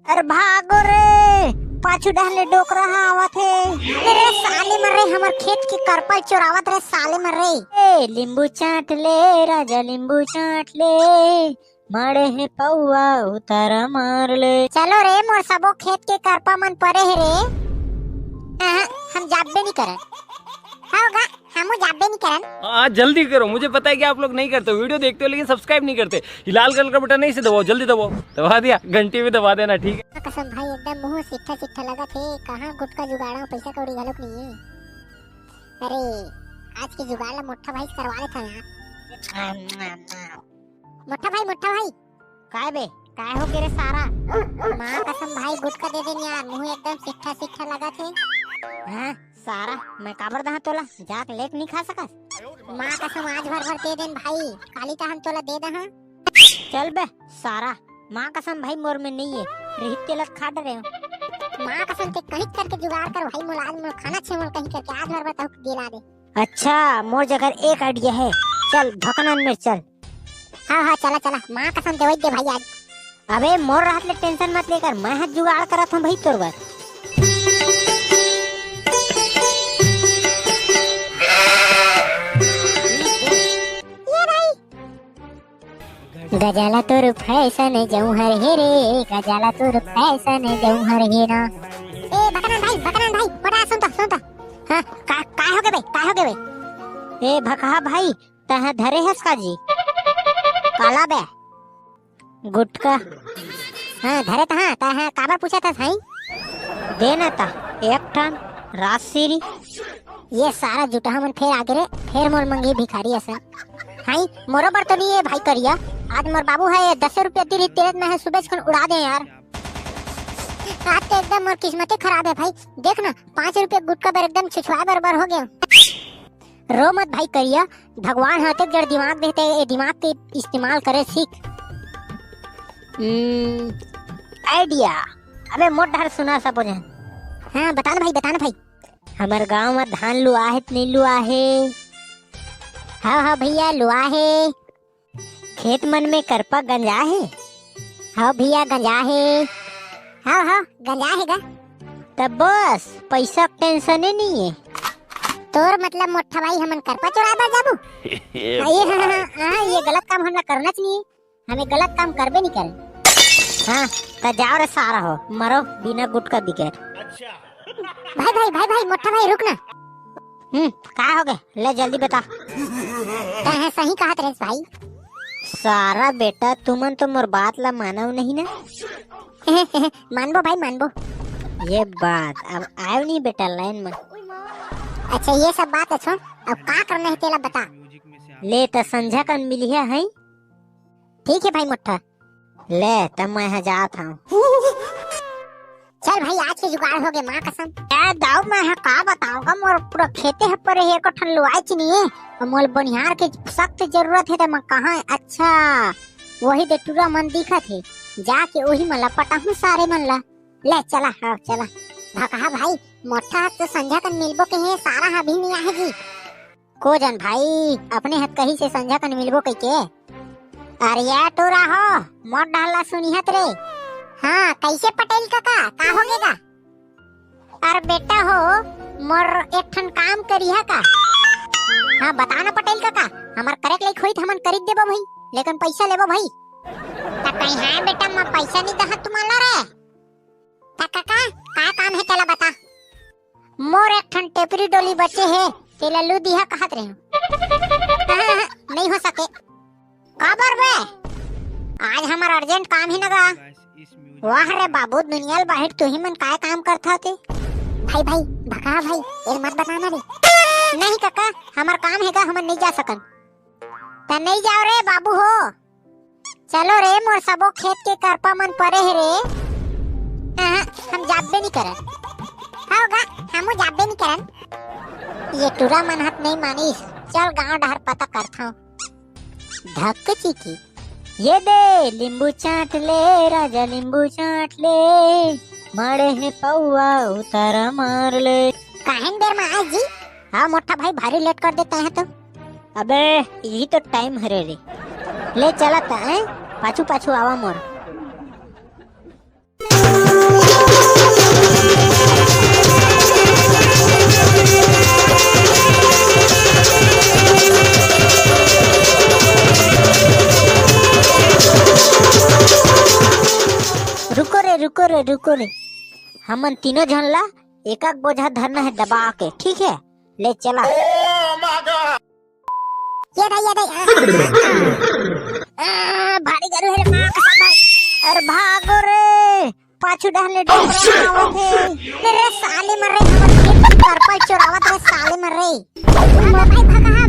अरे भागो रे, पाछू डाले डोकरा आवत है। अरे साले मर रे, हमर खेत के करपल चोरावत रे साले मर रे। ए लींबू चाट ले राजा, लींबू चाट ले, मारे है पौआ उतारा मार ले। चलो रे मोर सबो खेत के करपा मन परे है रे। हम जाबे नहीं करन, होगा हमू जाबे नहीं करन। हाँ जल्दी करो, मुझे पता है कि आप लोग नहीं करते, वीडियो देखते हो लेकिन सब्सक्राइब नहीं करते। ये लाल कलर का बटन नहीं से दबाओ, जल्दी दबाओ। दबा दिया, घंटी भी दबा देना, ठीक है। कसम भाई एकदम मुंह सिट्ठा सिट्ठा लगा थे। कहाँ गुटका जुगाड़ा, पैसा कौड़ी घलोक नहीं है। अरे आज के जुगाड़ ला मोटा भाई करवा लेता यार। मोटा भाई काय बे, काय हो गिरे सारा। माँ कसम भाई गुटका दे देन यार, मुंह एकदम सिट्ठा सिट्ठा लगा थे। हाँ सारा मैं काबर दहा तोला, जाक लेक नहीं खा सकस। माँ कसम आज भर भर दे देन भाई, काली का हम तोला दे दहा। चल बे सारा, माँ कसम भाई मोर में नहीं है, रहित के लत खा डरे हो। माँ कसम ते कहीं करके जुगाड़ कर भाई, मोला आज मोर खाना छे, मोर कहीं करके आज भर बताओ दिला दे। अच्छा मोर जगह एक आइडिया है, चल भकनन में चल। हाँ चला चला, माँ कसम देवई दे भाई आज। अबे मोर रात ले टेंशन मत लेकर, मैं हाथ जुगाड़ करत हूँ भाई तोर बार। गजाला तोर फैशन जौहर हे रे, गजाला तोर फैशन जौहर हे ना। ए भकनन भाई बड़ा सुनता। हां काय हो गए बे। ए भकहा भाई तह धरे हस का जी काला बे गुटका। हां धरे तह काबर पूछा था भाई। देना था एक टन राशि। ये सारा जुटा मन फेर आगे रे, फेर मोर मंगी भिखारी असन। हाई मोरो बर तो नहीं है भाई करिया, आज मोर बाबू है 10 रुपया दी तेरे में है, सुबह खन उड़ा दे यार। आज तो एकदम मोर किस्मत खराब है भाई, देख ना 5 रुपया गुटका बर एकदम छिछुआ बराबर हो गया। रो मत भाई करिया, भगवान हाथे जड़ दिमाग देते, ये दिमाग के इस्तेमाल करे सीख। आइडिया अबे मोट ढार सुना सब हो जाए। हाँ बताना भाई। हमार गांव में धान लुआ है नहीं लुआ है। हाँ भैया लुआ है। खेत मन में करपा गंजा है। हाँ भैया गंजा है। हाँ गंजा है गा। तब बस पैसा टेंशन ही नहीं है। तोर मतलब मोटा भाई हमन करपा चुराए बार जाबू। ये गलत काम हमरा करना चाहिए, हमें गलत काम करबे नहीं करे। हाँ तो जाओ रे सारा हो, मरो बिना गुटका बिगैर। अच्छा भाई मोटा भाई रुक ना। क्या हो गए, ले जल्दी बता। कहाँ सही कहा तेरे भाई। सारा बेटा तुमन तो मोर बात ला मानव नहीं ना। मानबो भाई मानबो। ये बात अब आयो नहीं बेटा लाइन में। अच्छा ये सब बात अच्छा, अब क्या करना है तेला बता। ले तो संझा कर मिलिया है। ठीक है भाई मोटा, ले तब मैं जात हूँ। चल भाई आज के जुगाड़ हो गए, माँ कसम। क्या दाऊ मैं का बताऊंगा, मोर पूरा खेते है पर एक ठन लुआई च नहीं है, मोल बनिहार के सख्त जरूरत है। तो मैं कहाँ, अच्छा वही डेटूरा मन दिखत है, जाके वही मन लपटा हूँ सारे मन ला। ले चला चला भकहा भाई, मोटा तो संझा कन मिलबो के है, सारा अभी नहीं आएगी। को जन भाई अपने हाथ कहीं से संझा कन मिलबो कह के। अरे यार टोरा हो मोट डाला सुनिहत रे। हाँ कैसे पटेल काका का हो गेगा। अरे बेटा हो मोर एक ठन काम करिहा का। हाँ बताना पटेल काका, हमार करे के लायक होई त हमन खरीद देबो भाई, लेकिन पैसा लेबो भाई। ता कहीं है बेटा मैं पैसा नहीं दहत तुम्हारा रे। ता काका का काम है तेला बता। मोर एक ठन टेपरी डोली बचे है, तेला लू दिहा कहत रहे। नहीं हो सके काबर बे, आज हमार अर्जेंट काम ही नगा। वाह रे बाबू दुनिया बाहर तू ही मन काय काम करता थे। भाई भका भाई ये मत बताना रे। नहीं काका हमार काम है का, हम नहीं जा सकन। ता नहीं जाओ रे बाबू हो, चलो रे मोर सबो खेत के करपा मन परे है रे। हम जाबे नहीं करन। होगा हमू जाबे नहीं करन। ये टूरा मन हाथ नहीं मानिस, चल गांव डहर पता करता हूँ। धक्क चिकी ये दे लींबू चाट ले राजा, लींबू चाट ले, मारे है पौआ उतारा मार ले। काहे देर में आज जी। हाँ मोटा भाई भारी लेट कर देते हैं तो। अबे यही तो टाइम हरे रे, ले चला था पाछू आवा मोर। रुको रे हमन तीनों झन ला एक एक बोझा धरना है दबा के, ठीक है? ले चला। ये भारी गाड़ी है रे मां कसम भाई। अरे भागो रे, पाछू डाले डोबरा आवत है। मेरे साले मर रे, हमर खेत पर चोरावत रे साले मर रे। भागा भाई भागा रे।